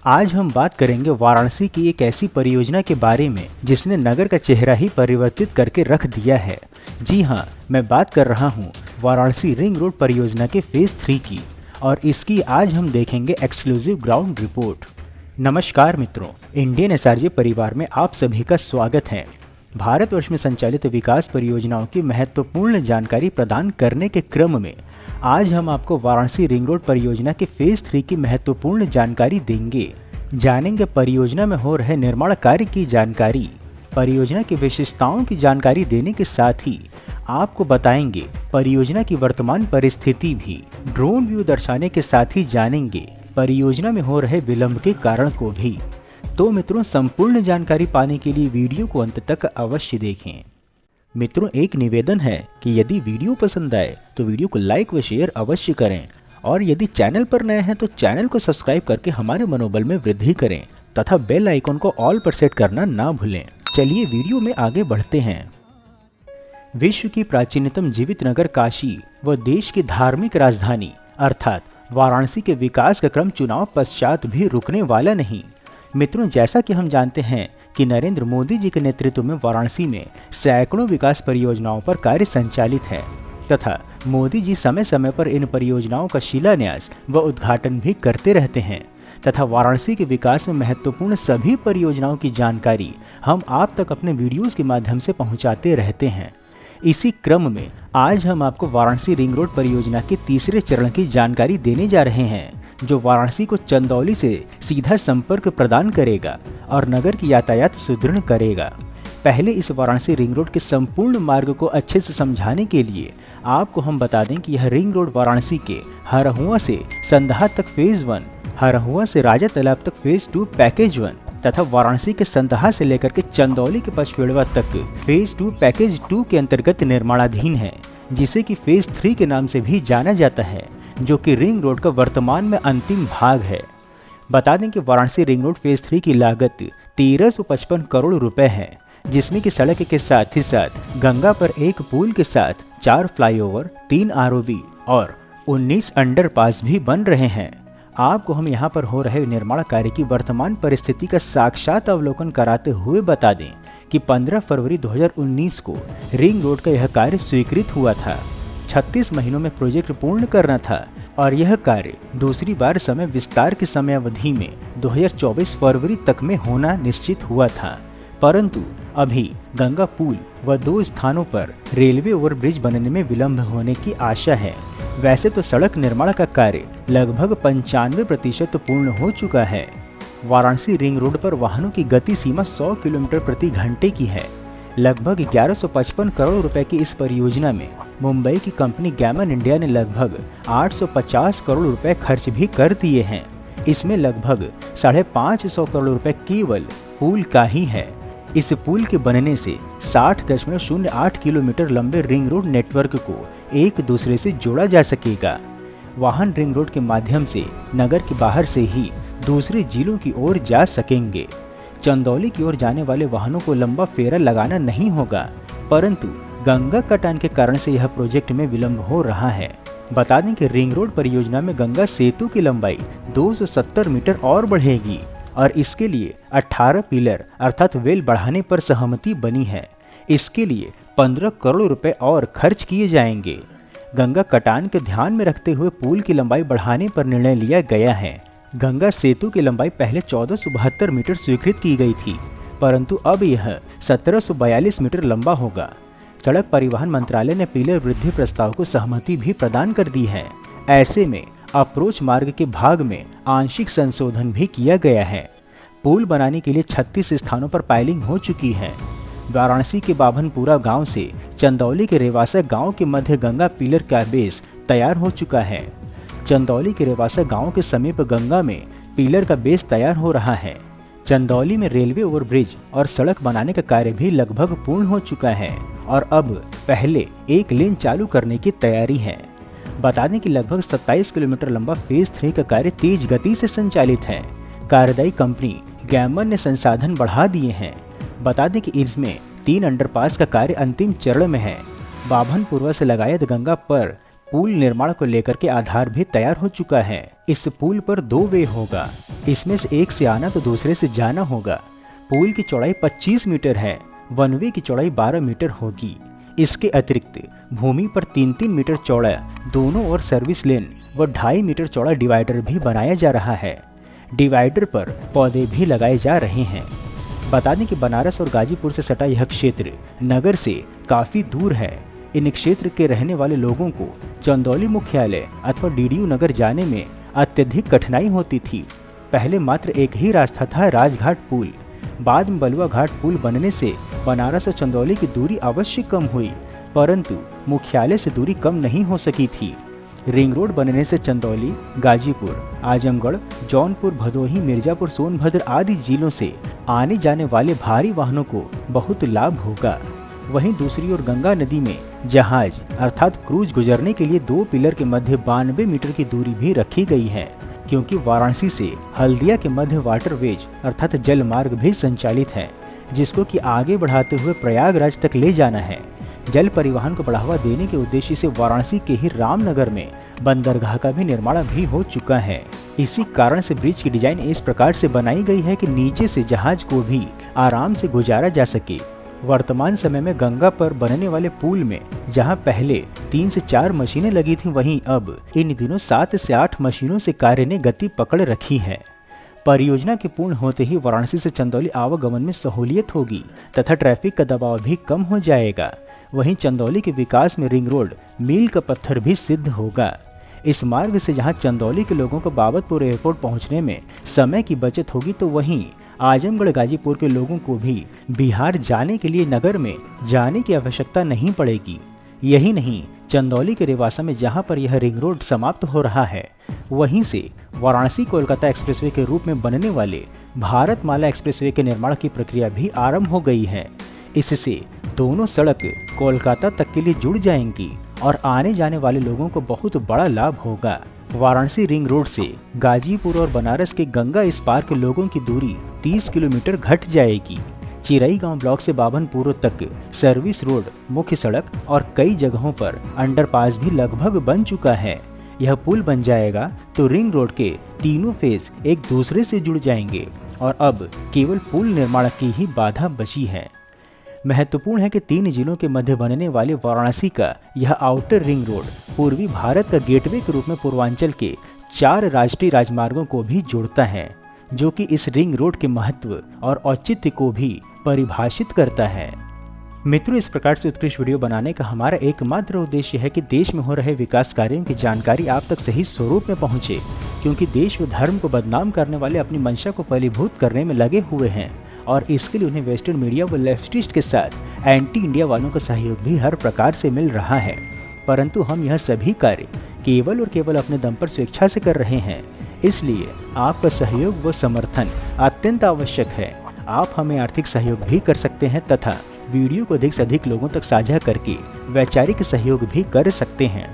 आज हम बात करेंगे वाराणसी की एक ऐसी परियोजना के बारे में जिसने नगर का चेहरा ही परिवर्तित करके रख दिया है। जी हाँ, मैं बात कर रहा हूँ वाराणसी रिंग रोड परियोजना के फेज 3 की, और इसकी आज हम देखेंगे एक्सक्लूसिव ग्राउंड रिपोर्ट। नमस्कार मित्रों, इंडियन एसआरजे परिवार में आप सभी का स्वागत है। भारतवर्ष में संचालित विकास परियोजनाओं की महत्वपूर्ण जानकारी प्रदान करने के क्रम में आज हम आपको वाराणसी रिंग रोड परियोजना के फेज 3 की महत्वपूर्ण जानकारी देंगे। जानेंगे परियोजना में हो रहे निर्माण कार्य की जानकारी, परियोजना की विशेषताओं की जानकारी देने के साथ ही आपको बताएंगे परियोजना की वर्तमान परिस्थिति भी। ड्रोन व्यू दर्शाने के साथ ही जानेंगे परियोजना में हो रहे विलंब के कारण को भी। तो मित्रों, संपूर्ण जानकारी पाने के लिए वीडियो को अंत तक अवश्य देखें। मित्रों, एक निवेदन है कि यदि वीडियो पसंद आए तो वीडियो को लाइक व शेयर अवश्य करें, और यदि चैनल पर नए हैं तो चैनल को सब्सक्राइब करके हमारे मनोबल में वृद्धि करें तथा बेल आइकन को ऑल पर सेट करना ना भूलें। चलिए वीडियो में आगे बढ़ते हैं। विश्व की प्राचीनतम जीवित नगर काशी व देश की धार्मिक राजधानी अर्थात वाराणसी के विकास का क्रम चुनाव पश्चात भी रुकने वाला नहीं। मित्रों, जैसा कि हम जानते हैं कि नरेंद्र मोदी जी के नेतृत्व में वाराणसी में सैकड़ों विकास परियोजनाओं पर कार्य संचालित है तथा मोदी जी समय समय पर इन परियोजनाओं का शिलान्यास व उद्घाटन भी करते रहते हैं तथा वाराणसी के विकास में महत्वपूर्ण सभी परियोजनाओं की जानकारी हम आप तक अपने वीडियोस के माध्यम से पहुंचाते रहते हैं। इसी क्रम में आज हम आपको वाराणसी रिंग रोड परियोजना के तीसरे चरण की जानकारी देने जा रहे हैं, जो वाराणसी को चंदौली से सीधा संपर्क प्रदान करेगा और नगर की यातायात सुदृढ़ करेगा। पहले इस वाराणसी रिंग रोड के संपूर्ण मार्ग को अच्छे से समझाने के लिए आपको हम बता दें कि यह रिंग रोड वाराणसी के हरहुआ से संदहा तक फेज 1, हरहुआ से राजा तालाब तक फेज 2 पैकेज 1 तथा वाराणसी के संदहा से लेकर के चंदौली के पचपेड़वा तक फेज 2 पैकेज 2 के अंतर्गत निर्माणाधीन है, जिसे कि फेज 3 के नाम से भी जाना जाता है, जो कि रिंग रोड का वर्तमान में अंतिम भाग है। बता दें कि वाराणसी रिंग रोड फेज 3 की लागत 1355 करोड़ रुपए है, जिसमें कि सड़क के साथ ही साथ गंगा पर एक पुल के साथ 4 फ्लाईओवर, 3 आरओबी और 19 अंडरपास भी बन रहे हैं। आपको हम यहाँ पर हो रहे निर्माण कार्य की वर्तमान परिस्थिति का साक्षात अवलोकन कराते हुए बता दें कि 15 फरवरी 2019 को रिंग रोड का यह कार्य स्वीकृत हुआ था। 36 महीनों में प्रोजेक्ट पूर्ण करना था और यह कार्य दूसरी बार समय विस्तार की समयावधि में 2024 फरवरी तक में होना निश्चित हुआ था, परंतु अभी गंगा पुल व 2 स्थानों पर रेलवे ओवरब्रिज बनने में विलंब होने की आशा है। वैसे तो सड़क निर्माण का कार्य लगभग 95% पूर्ण हो चुका है। वाराणसी रिंग रोड पर वाहनों की गति सीमा 100 किलोमीटर प्रति घंटे की है। लगभग 1155 करोड़ रुपए की इस परियोजना में मुंबई की कंपनी गैमन इंडिया ने लगभग 850 करोड़ रुपए खर्च भी कर दिए हैं। इसमें लगभग 550 करोड़ रुपए केवल पुल का ही है। इस पुल के बनने से 60.08 किलोमीटर लंबे रिंग रोड नेटवर्क को एक दूसरे से जोड़ा जा सकेगा। वाहन रिंग रोड के माध्यम से नगर के बाहर से ही दूसरे जिलों की ओर जा सकेंगे। चंदौली की ओर जाने वाले वाहनों को लंबा फेरा लगाना नहीं होगा, परंतु गंगा कटान के कारण से यह प्रोजेक्ट में विलंब हो रहा है। बता दें कि रिंग रोड परियोजना में गंगा सेतु की लंबाई 270 मीटर और बढ़ेगी और इसके लिए 18 पिलर अर्थात वेल बढ़ाने पर सहमति बनी है। इसके लिए 15 करोड़ रुपए और खर्च किए जाएंगे। गंगा कटान के ध्यान में रखते हुए पुल की लंबाई बढ़ाने पर निर्णय लिया गया है। गंगा सेतु की लंबाई पहले 1472 मीटर स्वीकृत की गई थी, परंतु अब यह 1742 मीटर लंबा होगा। सड़क परिवहन मंत्रालय ने पिलर वृद्धि प्रस्ताव को सहमति भी प्रदान कर दी है। ऐसे में अप्रोच मार्ग के भाग में आंशिक संशोधन भी किया गया है। पुल बनाने के लिए 36 स्थानों पर पाइलिंग हो चुकी है। वाराणसी के बाभनपुरा गांव से चंदौली के रेवासा गांव के मध्य गंगा पिलर का बेस तैयार हो चुका है। चंदौली के रेवासा गांव के समीप गंगा में पिलर का बेस तैयार हो रहा है। चंदौली में रेलवे ओवरब्रिज और सड़क बनाने का कार्य भी लगभग पूर्ण हो चुका है और अब पहले एक लेन चालू करने की तैयारी है। बता दें कि लगभग 27 किलोमीटर लंबा फेज 3 का कार्य तेज गति से संचालित है। कार्यदायी कंपनी गैमन ने संसाधन बढ़ा दिए हैं। बता दें कि इसमें 3 अंडरपास का कार्य अंतिम चरण में है। बाभनपुरवा से लगायत गंगा पर पुल निर्माण को लेकर के आधार भी तैयार हो चुका है। इस पुल पर 2 वे होगा, इसमें से एक से आना तो दूसरे से जाना होगा। पुल की चौड़ाई 25 मीटर है, 1 वे की चौड़ाई 12 मीटर होगी। इसके अतिरिक्त भूमि पर 3-3 मीटर चौड़ा दोनों ओर सर्विस लेन व 2.5 मीटर चौड़ा डिवाइडर भी बनाया जा रहा है। डिवाइडर पर पौधे भी लगाए जा रहे हैं। बता दें कि बनारस और गाजीपुर से सटा यह क्षेत्र नगर से काफी दूर है। इन क्षेत्र के रहने वाले लोगों को चंदौली मुख्यालय अथवा डीडीयू नगर जाने में अत्यधिक कठिनाई होती थी। पहले मात्र एक ही रास्ता था, राजघाट पुल। बाद में बलुआ घाट पुल बनने से बनारस और चंदौली की दूरी अवश्य कम हुई, परंतु मुख्यालय से दूरी कम नहीं हो सकी थी। रिंग रोड बनने से चंदौली, गाजीपुर, आजमगढ़, जौनपुर, भदोही, मिर्जापुर, सोनभद्र आदि जिलों से आने जाने वाले भारी वाहनों को बहुत लाभ होगा। वहीं दूसरी ओर गंगा नदी में जहाज अर्थात क्रूज गुजरने के लिए 2 पिलर के मध्य 92 मीटर की दूरी भी रखी गई है, क्योंकि वाराणसी से हल्दिया के मध्य वाटरवेज अर्थात जल मार्ग भी संचालित है, जिसको कि आगे बढ़ाते हुए प्रयागराज तक ले जाना है। जल परिवहन को बढ़ावा देने के उद्देश्य से वाराणसी के ही रामनगर में बंदरगाह का भी निर्माण भी हो चुका है। इसी कारण से ब्रिज की डिजाइन इस प्रकार से बनाई गई है कि नीचे से जहाज को भी आराम से गुजारा जा सके। वर्तमान समय में गंगा पर बनने वाले पुल में जहां पहले 3 से 4 मशीनें लगी थीं, वहीं अब इन दिनों 7 से 8 मशीनों से कार्य ने गति पकड़ रखी है। परियोजना के पूर्ण होते ही वाराणसी से चंदौली आवागमन में सहूलियत होगी तथा ट्रैफिक का दबाव भी कम हो जाएगा। वहीं चंदौली के विकास में रिंग रोड मील का पत्थर भी सिद्ध होगा। इस मार्ग से जहां चंदौली के लोगों को बाबतपुर एयरपोर्ट पहुंचने में समय की बचत होगी, तो वहीं आजमगढ़ गाजीपुर के लोगों को भी बिहार जाने के लिए नगर में जाने की आवश्यकता नहीं पड़ेगी। यही नहीं, चंदौली के रेवासा में जहां पर यह रिंग रोड समाप्त हो रहा है, वहीं से वाराणसी कोलकाता एक्सप्रेसवे के रूप में बनने वाले भारतमाला एक्सप्रेसवे के निर्माण की प्रक्रिया भी आरंभ हो गई है। इससे दोनों सड़क कोलकाता तक के लिए जुड़ जाएंगी और आने जाने वाले लोगों को बहुत बड़ा लाभ होगा। वाराणसी रिंग रोड से गाजीपुर और बनारस के गंगा इस पार के लोगों की दूरी 30 किलोमीटर घट जाएगी। चिरई गांव ब्लॉक से बाभनपुर तक सर्विस रोड, मुख्य सड़क और कई जगहों पर अंडरपास भी लगभग बन चुका है। यह पुल बन जाएगा तो रिंग रोड के तीनों फेज एक दूसरे से जुड़ जाएंगे और अब केवल पुल निर्माण की ही बाधा बची है। महत्वपूर्ण है कि 3 जिलों के मध्य बनने वाले वाराणसी का यह आउटर रिंग रोड पूर्वी भारत का गेटवे के रूप में पूर्वांचल के 4 राष्ट्रीय राजमार्गों को भी जोड़ता है, जो कि इस रिंग रोड के महत्व और औचित्य को भी परिभाषित करता है। मित्रों, इस प्रकार से उत्कृष्ट वीडियो बनाने का हमारा एकमात्र उद्देश्य है कि देश में हो रहे विकास कार्यों की जानकारी आप तक सही स्वरूप में पहुंचे, क्योंकि देश व धर्म को बदनाम करने वाले अपनी मंशा को फलीभूत करने में लगे हुए हैं और इसके लिए उन्हें वेस्टर्न मीडिया व लेफ्टिस्ट के साथ एंटी इंडिया वालों का सहयोग भी हर प्रकार से मिल रहा है। परंतु हम यह सभी कार्य केवल और केवल अपने दम पर स्वेच्छा से कर रहे हैं, इसलिए आपका सहयोग व समर्थन अत्यंत आवश्यक है। आप हमें आर्थिक सहयोग भी कर सकते हैं तथा वीडियो को अधिक से अधिक लोगों तक साझा करके वैचारिक सहयोग भी कर सकते हैं।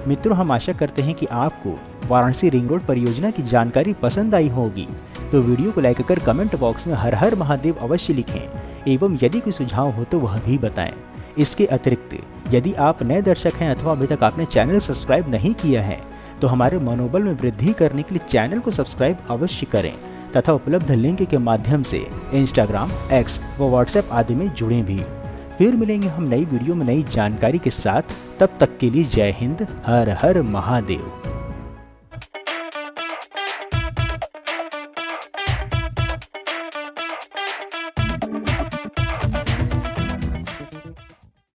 मित्रों, हम आशा करते हैं कि आपको वाराणसी रिंग रोड परियोजना की जानकारी पसंद आई होगी, तो वीडियो को लाइक कर कमेंट बॉक्स में हर हर महादेव अवश्य लिखें एवं यदि कोई सुझाव हो तो वह भी बताएं। इसके अतिरिक्त यदि आप नए दर्शक हैं अथवा अभी तक आपने चैनल सब्सक्राइब नहीं किया है, तो हमारे मनोबल में वृद्धि करने के लिए चैनल को सब्सक्राइब अवश्य करें तथा उपलब्ध लिंक के माध्यम से इंस्टाग्राम, एक्स व व्हाट्सएप आदि में जुड़ें भी। फिर मिलेंगे हम नई वीडियो में नई जानकारी के साथ। तब तक के लिए जय हिंद, हर हर महादेव।